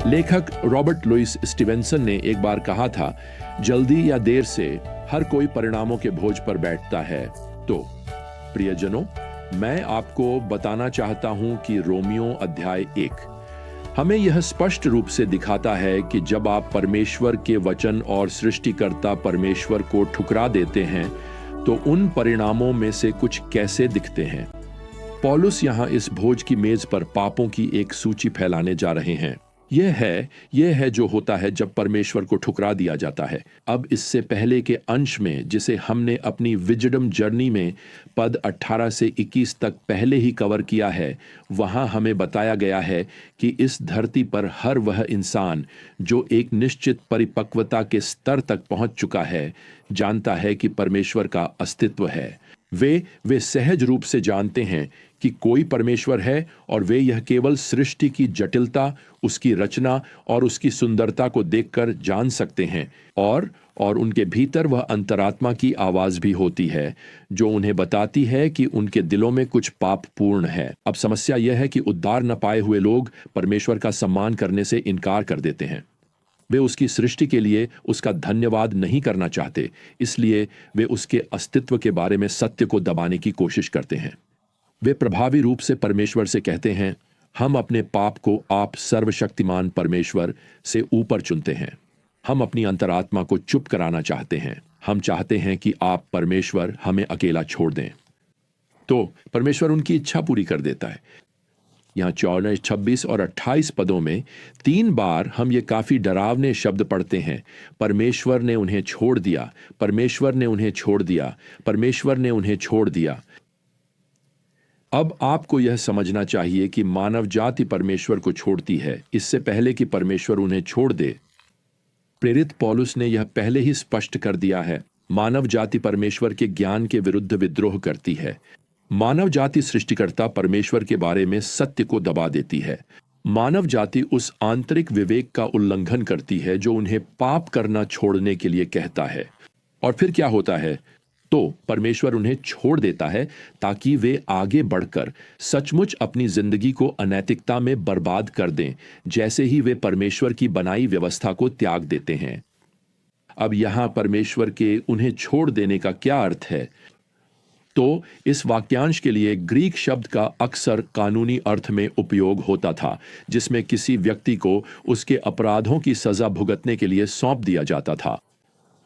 लेखक Robert Louis Stevenson ने एक बार कहा था, जल्दी या देर से हर कोई परिणामों के बोझ पर बैठता है। तो प्रियजनों, मैं आपको बताना चाहता हूं कि रोमियो अध्याय 1 हमें यह स्पष्ट रूप से दिखाता है कि जब आप परमेश्वर के वचन और सृष्टिकर्ता परमेश्वर को ठुकरा देते हैं तो उन परिणामों में से कुछ कैसे दिखते हैं। पौलुस यहां इस भोज की मेज पर पापों की एक सूची फैलाने जा रहे हैं। यह है जो होता है जब परमेश्वर को ठुकरा दिया जाता है। अब इससे पहले के अंश में, जिसे हमने अपनी विजडम जर्नी में पद 18 से 21 तक पहले ही कवर किया है, वहां हमें बताया गया है कि इस धरती पर हर वह इंसान जो एक निश्चित परिपक्वता के स्तर तक पहुंच चुका है, जानता है कि परमेश्वर का अस्तित्व है। वे सहज रूप से जानते हैं कि कोई परमेश्वर है और वे यह केवल सृष्टि की जटिलता, उसकी रचना और उसकी सुंदरता को देखकर जान सकते हैं। और उनके भीतर वह अंतरात्मा की आवाज भी होती है जो उन्हें बताती है कि उनके दिलों में कुछ पाप पूर्ण है। अब समस्या यह है कि उद्धार न पाए हुए लोग परमेश्वर का सम्मान करने से इनकार कर देते हैं। वे उसकी सृष्टि के लिए उसका धन्यवाद नहीं करना चाहते, इसलिए वे उसके अस्तित्व के बारे में सत्य को दबाने की कोशिश करते हैं। वे प्रभावी रूप से परमेश्वर से कहते हैं, हम अपने पाप को आप सर्वशक्तिमान परमेश्वर से ऊपर चुनते हैं। हम अपनी अंतरात्मा को चुप कराना चाहते हैं। हम चाहते हैं कि आप परमेश्वर हमें अकेला छोड़ दें। तो परमेश्वर उनकी इच्छा पूरी कर देता है। यहाँ 14, 26 और 28 पदों में 3 बार हम ये काफी डरावने शब्द पढ़ते हैं। परमेश्वर ने उन्हें छोड़ दिया, परमेश्वर ने उन्हें छोड़ दिया, परमेश्वर ने उन्हें छोड़ दिया। अब आपको यह समझना चाहिए कि मानव जाति परमेश्वर को छोड़ती है इससे पहले कि परमेश्वर उन्हें छोड़ दे। प्रेरित पौलुस ने यह पहले ही स्पष्ट कर दिया है, मानव जाति परमेश्वर के ज्ञान के विरुद्ध विद्रोह करती है। मानव जाति सृष्टिकर्ता परमेश्वर के बारे में सत्य को दबा देती है। मानव जाति उस आंतरिक विवेक का उल्लंघन करती है जो उन्हें पाप करना छोड़ने के लिए कहता है। और फिर क्या होता है? तो परमेश्वर उन्हें छोड़ देता है ताकि वे आगे बढ़कर सचमुच अपनी जिंदगी को अनैतिकता में बर्बाद कर दें, जैसे ही वे परमेश्वर की बनाई व्यवस्था को त्याग देते हैं। अब यहां परमेश्वर के उन्हें छोड़ देने का क्या अर्थ है? तो इस वाक्यांश के लिए ग्रीक शब्द का अक्सर कानूनी अर्थ में उपयोग होता था, जिसमें किसी व्यक्ति को उसके अपराधों की सजा भुगतने के लिए सौंप दिया जाता था।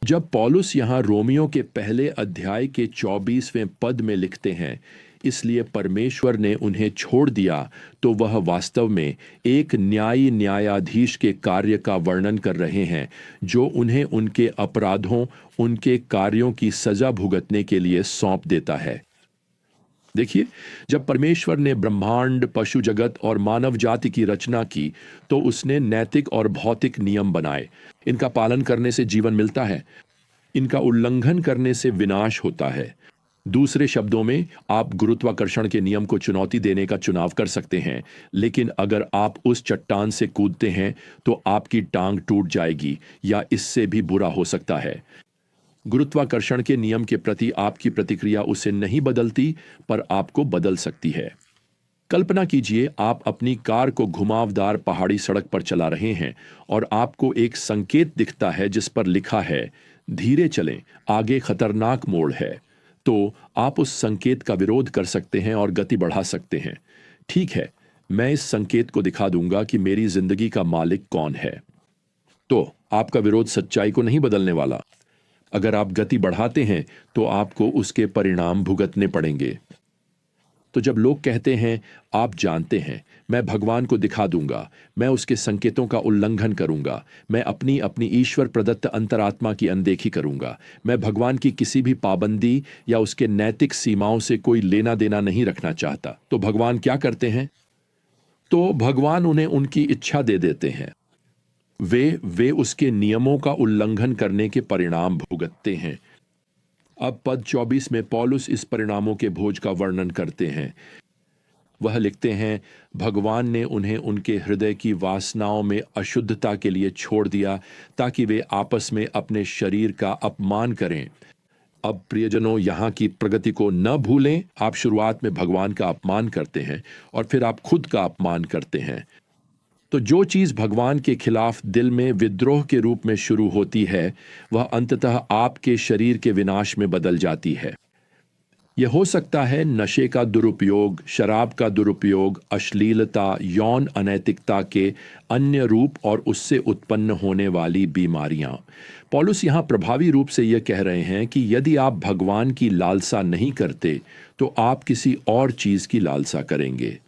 जब पौलुस यहां रोमियो के पहले अध्याय के 24वें पद में लिखते हैं, इसलिए परमेश्वर ने उन्हें छोड़ दिया, तो वह वास्तव में एक न्यायाधीश के कार्य का वर्णन कर रहे हैं जो उन्हें उनके अपराधों, उनके कार्यों की सजा भुगतने के लिए सौंप देता है। देखिए, जब परमेश्वर ने ब्रह्मांड, पशु जगत और मानव जाति की रचना की, तो उसने नैतिक और भौतिक नियम बनाए। इनका पालन करने से जीवन मिलता है, इनका उल्लंघन करने से विनाश होता है। दूसरे शब्दों में, आप गुरुत्वाकर्षण के नियम को चुनौती देने का चुनाव कर सकते हैं, लेकिन अगर आप उस चट्टान से कूदते हैं तो आपकी टांग टूट जाएगी या इससे भी बुरा हो सकता है। गुरुत्वाकर्षण के नियम के प्रति आपकी प्रतिक्रिया उसे नहीं बदलती, पर आपको बदल सकती है। कल्पना कीजिए, आप अपनी कार को घुमावदार पहाड़ी सड़क पर चला रहे हैं और आपको एक संकेत दिखता है जिस पर लिखा है, धीरे चलें, आगे खतरनाक मोड़ है। तो आप उस संकेत का विरोध कर सकते हैं और गति बढ़ा सकते हैं। ठीक है, मैं इस संकेत को दिखा दूंगा कि मेरी जिंदगी का मालिक कौन है। तो आपका विरोध सच्चाई को नहीं बदलने वाला। अगर आप गति बढ़ाते हैं तो आपको उसके परिणाम भुगतने पड़ेंगे। तो जब लोग कहते हैं, आप जानते हैं, मैं भगवान को दिखा दूंगा, मैं उसके संकेतों का उल्लंघन करूंगा, मैं अपनी ईश्वर प्रदत्त अंतरात्मा की अनदेखी करूंगा, मैं भगवान की किसी भी पाबंदी या उसके नैतिक सीमाओं से कोई लेना देना नहीं रखना चाहता, तो भगवान क्या करते हैं? तो भगवान उन्हें उनकी इच्छा दे देते हैं। वे उसके नियमों का उल्लंघन करने के परिणाम भुगतते हैं। अब पद 24 में पौलुस इस परिणामों के भोज का वर्णन करते हैं। वह लिखते हैं, भगवान ने उन्हें उनके हृदय की वासनाओं में अशुद्धता के लिए छोड़ दिया ताकि वे आपस में अपने शरीर का अपमान करें। अब प्रियजनों, यहाँ की प्रगति को न भूलें। आप शुरुआत में भगवान का अपमान करते हैं और फिर आप खुद का अपमान करते हैं। तो जो चीज भगवान के खिलाफ दिल में विद्रोह के रूप में शुरू होती है, वह अंततः आपके शरीर के विनाश में बदल जाती है। यह हो सकता है नशे का दुरुपयोग, शराब का दुरुपयोग, अश्लीलता, यौन अनैतिकता के अन्य रूप और उससे उत्पन्न होने वाली बीमारियां। पौलुस यहां प्रभावी रूप से यह कह रहे हैं कि यदि आप भगवान की लालसा नहीं करते तो आप किसी और चीज की लालसा करेंगे।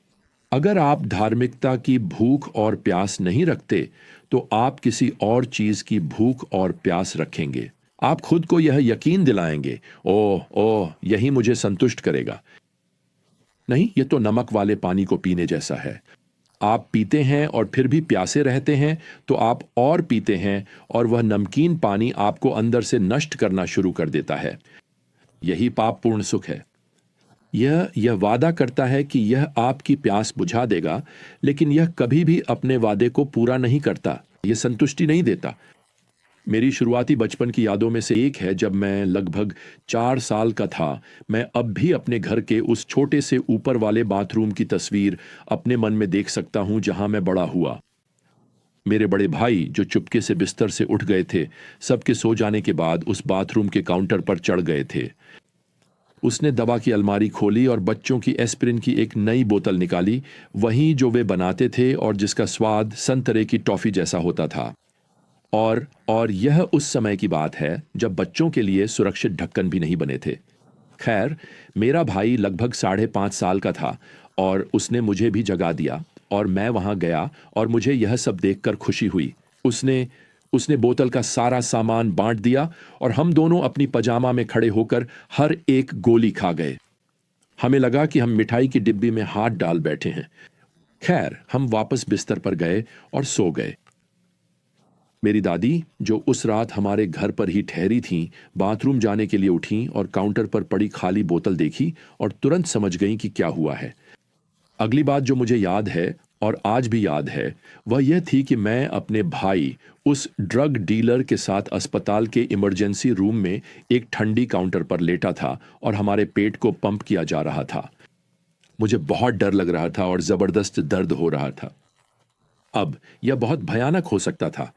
अगर आप धार्मिकता की भूख और प्यास नहीं रखते तो आप किसी और चीज की भूख और प्यास रखेंगे। आप खुद को यह यकीन दिलाएंगे, ओह ओह यही मुझे संतुष्ट करेगा। नहीं, यह तो नमक वाले पानी को पीने जैसा है। आप पीते हैं और फिर भी प्यासे रहते हैं तो आप और पीते हैं और वह नमकीन पानी आपको अंदर से नष्ट करना शुरू कर देता है। यही पापपूर्ण सुख है। यह वादा करता है कि यह आपकी प्यास बुझा देगा, लेकिन यह कभी भी अपने वादे को पूरा नहीं करता। यह संतुष्टि नहीं देता। मेरी शुरुआती बचपन की यादों में से एक है, जब मैं लगभग 4 साल का था। मैं अब भी अपने घर के उस छोटे से ऊपर वाले बाथरूम की तस्वीर अपने मन में देख सकता हूं जहां मैं बड़ा हुआ। मेरे बड़े भाई जो चुपके से बिस्तर से उठ गए थे, सबके सो जाने के बाद उस बाथरूम के काउंटर पर चढ़ गए थे। उसने दवा की अलमारी खोली और बच्चों की एस्पिरिन की एक नई बोतल निकाली, वही जो वे बनाते थे और जिसका स्वाद संतरे की टॉफी जैसा होता था। और यह उस समय की बात है जब बच्चों के लिए सुरक्षित ढक्कन भी नहीं बने थे। खैर, मेरा भाई लगभग 5.5 साल का था और उसने मुझे भी जगा दिया और मैं वहां गया और मुझे यह सब देखकर खुशी हुई। उसने बोतल का सारा सामान बांट दिया और हम दोनों अपनी पजामा में खड़े होकर हर एक गोली खा गए। हमें लगा कि हम मिठाई की डिब्बी में हाथ डाल बैठे हैं। खैर, हम वापस बिस्तर पर गए और सो गए। मेरी दादी, जो उस रात हमारे घर पर ही ठहरी थीं, बाथरूम जाने के लिए उठीं और काउंटर पर पड़ी खाली बोतल देखी और तुरंत समझ गईं कि क्या हुआ है। अगली बात जो मुझे याद है और आज भी याद है, वह यह थी कि मैं अपने भाई, उस ड्रग डीलर के साथ अस्पताल के इमरजेंसी रूम में एक ठंडी काउंटर पर लेटा था और हमारे पेट को पंप किया जा रहा था। मुझे बहुत डर लग रहा था और जबरदस्त दर्द हो रहा था। अब यह बहुत भयानक हो सकता था,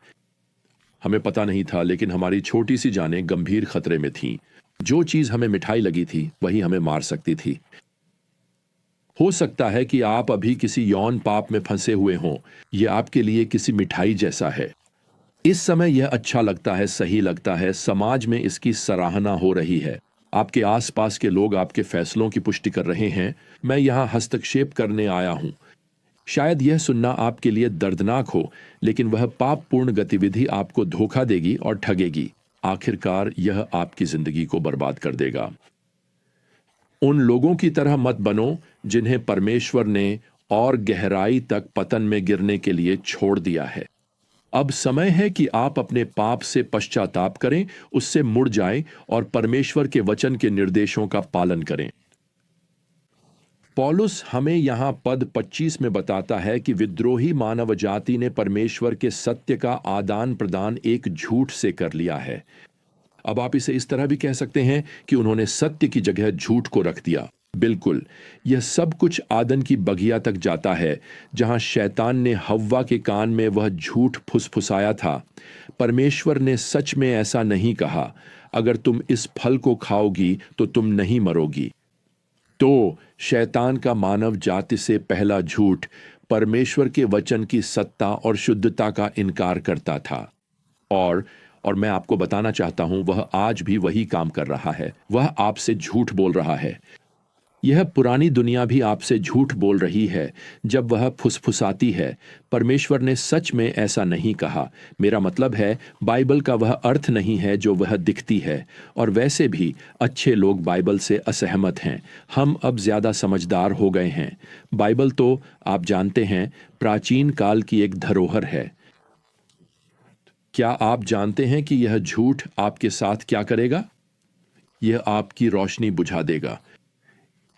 हमें पता नहीं था, लेकिन हमारी छोटी सी जानें गंभीर खतरे में थीं। जो चीज हमें मिठाई लगी थी वही हमें मार सकती थी। हो सकता है कि आप अभी किसी यौन पाप में फंसे हुए हों। यह आपके लिए किसी मिठाई जैसा है। इस समय यह अच्छा लगता है, सही लगता है, समाज में इसकी सराहना हो रही है। आपके आसपास के लोग आपके फैसलों की पुष्टि कर रहे हैं। मैं यहां हस्तक्षेप करने आया हूं। शायद यह सुनना आपके लिए दर्दनाक हो, लेकिन वह पापपूर्ण गतिविधि आपको धोखा देगी और ठगेगी। आखिरकार यह आपकी जिंदगी को बर्बाद कर देगा। उन लोगों की तरह मत बनो जिन्हें परमेश्वर ने और गहराई तक पतन में गिरने के लिए छोड़ दिया है। अब समय है कि आप अपने पाप से पश्चाताप करें, उससे मुड़ जाएं और परमेश्वर के वचन के निर्देशों का पालन करें। पौलुस हमें यहां पद 25 में बताता है कि विद्रोही मानव जाति ने परमेश्वर के सत्य का आदान प्रदान एक झूठ से कर लिया है। अब आप इसे इस तरह भी कह सकते हैं कि उन्होंने सत्य की जगह झूठ को रख दिया। बिल्कुल, यह सब कुछ आदन की बगिया तक जाता है, जहां शैतान ने हव्वा के कान में वह झूठ फुसफुसाया था। परमेश्वर ने सच में ऐसा नहीं कहा, अगर तुम इस फल को खाओगी तो तुम नहीं मरोगी। तो शैतान का मानव जाति से पहला झूठ परमेश्वर के वचन की सत्ता और शुद्धता का इनकार करता था। और मैं आपको बताना चाहता हूं, वह आज भी वही काम कर रहा है। वह आपसे झूठ बोल रहा है। यह पुरानी दुनिया भी आपसे झूठ बोल रही है जब वह फुसफुसाती है, परमेश्वर ने सच में ऐसा नहीं कहा। मेरा मतलब है, बाइबल का वह अर्थ नहीं है जो वह दिखती है। और वैसे भी अच्छे लोग बाइबल से असहमत हैं। हम अब ज्यादा समझदार हो गए हैं। बाइबल तो आप जानते हैं, प्राचीन काल की एक धरोहर है। क्या आप जानते हैं कि यह झूठ आपके साथ क्या करेगा? यह आपकी रोशनी बुझा देगा।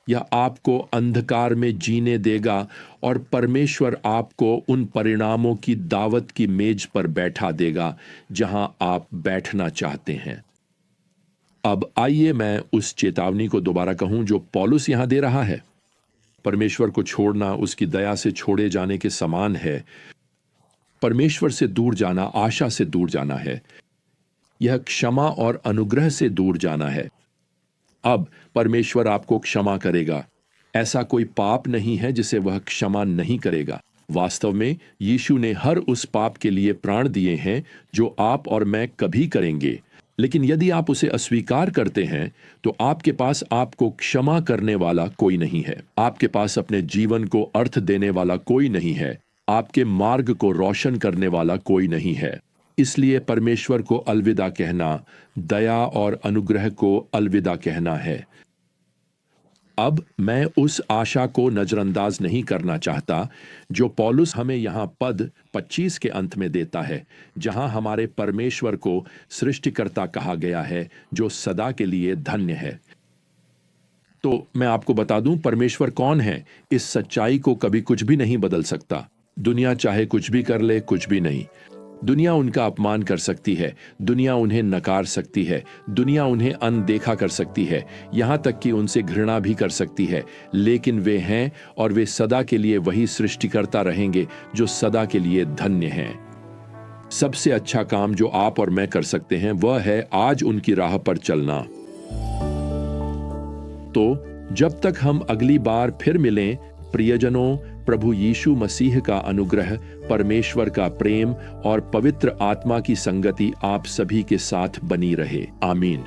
यह आपको अंधकार में जीने देगा और परमेश्वर आपको उन परिणामों की दावत की मेज पर बैठा देगा जहां आप बैठना चाहते हैं। अब आइए मैं उस चेतावनी को दोबारा कहूं जो पौलुस यहां दे रहा है। परमेश्वर को छोड़ना उसकी दया से छोड़े जाने के समान है। परमेश्वर से दूर जाना आशा से दूर जाना है। यह क्षमा और अनुग्रह से दूर जाना है। अब परमेश्वर आपको क्षमा करेगा। ऐसा कोई पाप नहीं है जिसे वह क्षमा नहीं करेगा। वास्तव में यीशु ने हर उस पाप के लिए प्राण दिए हैं जो आप और मैं कभी करेंगे। लेकिन यदि आप उसे अस्वीकार करते हैं तो आपके पास आपको क्षमा करने वाला कोई नहीं है। आपके पास अपने जीवन को अर्थ देने वाला कोई नहीं है। आपके मार्ग को रोशन करने वाला कोई नहीं है। इसलिए परमेश्वर को अलविदा कहना दया और अनुग्रह को अलविदा कहना है। अब मैं उस आशा को नजरअंदाज नहीं करना चाहता जो पौलुस हमें यहाँ पद 25 के अंत में देता है, जहाँ हमारे परमेश्वर को सृष्टिकर्ता कहा गया है जो सदा के लिए धन्य है। तो मैं आपको बता दूं परमेश्वर कौन है। इस सच्चाई को कभी कुछ भी नहीं बदल सकता। दुनिया चाहे कुछ भी कर ले, कुछ भी नहीं। दुनिया उनका अपमान कर सकती है, दुनिया उन्हें नकार सकती है, दुनिया उन्हें अनदेखा कर सकती है, यहाँ तक कि उनसे घृणा भी कर सकती है, लेकिन वे हैं और वे सदा के लिए वही सृष्टिकर्ता रहेंगे जो सदा के लिए धन्य हैं। सबसे अच्छा काम जो आप और मैं कर सकते हैं वह है आज उनकी राह पर चलना। तो जब तक हम अगली बार फिर मिलें, प्रियजनों, प्रभु यीशु मसीह का अनुग्रह, परमेश्वर का प्रेम और पवित्र आत्मा की संगति आप सभी के साथ बनी रहे। आमीन।